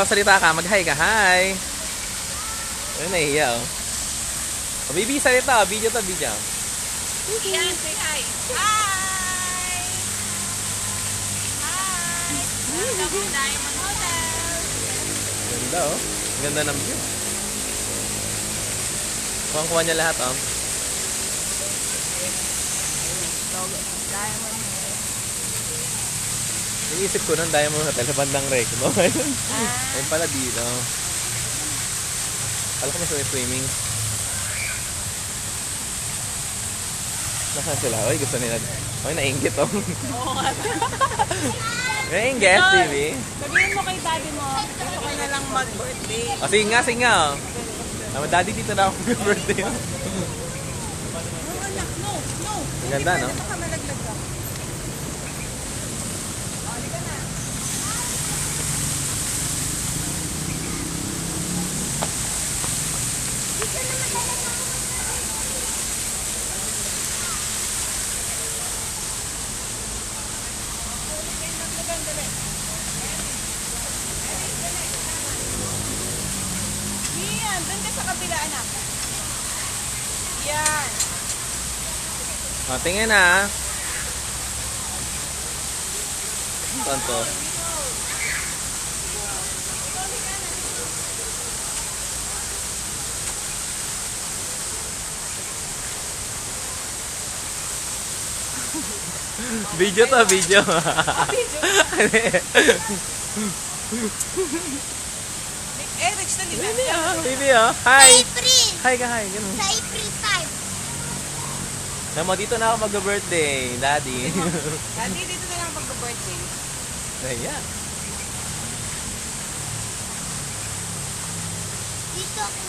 salita ka. Mag-hi ka. Hi. Ay, nahiya, oh. Oh, baby, salita. Video to, video. Ian, say hi. Hi! Hi! Welcome to Diamond Hotel. Ganda, oh. Ganda ng view. Kuha niya lahat, oh. Diamond Hotel. Naisip ko nun, Diamond Hotel sa bandang rec, no? Ayun pala dito. Kala ko may swimming. Nasaan sila? Oy, gusto nila. Oy, nainggit, oh. Oo nga. Nainggit, baby. Sabihin mo kay daddy mo, gusto ko na lang mag-birthday. O, sige nga, oh. Daddy, dito na ako mag-birthday. No, anak, no, no. Ang ganda, no? Baka malaglag ka. Yan, doon ka sa kabila, anak. Yan. O, tingin na. Saan to? Video to, video. Rich na nila. Baby, oh. Baby, oh. Hi. April! Hi ka, hi. Ganun. Sa April 5. Tama, dito na ako mag-birthday, Daddy. Daddy, dito na lang mag-birthday. Ayan. Dito ako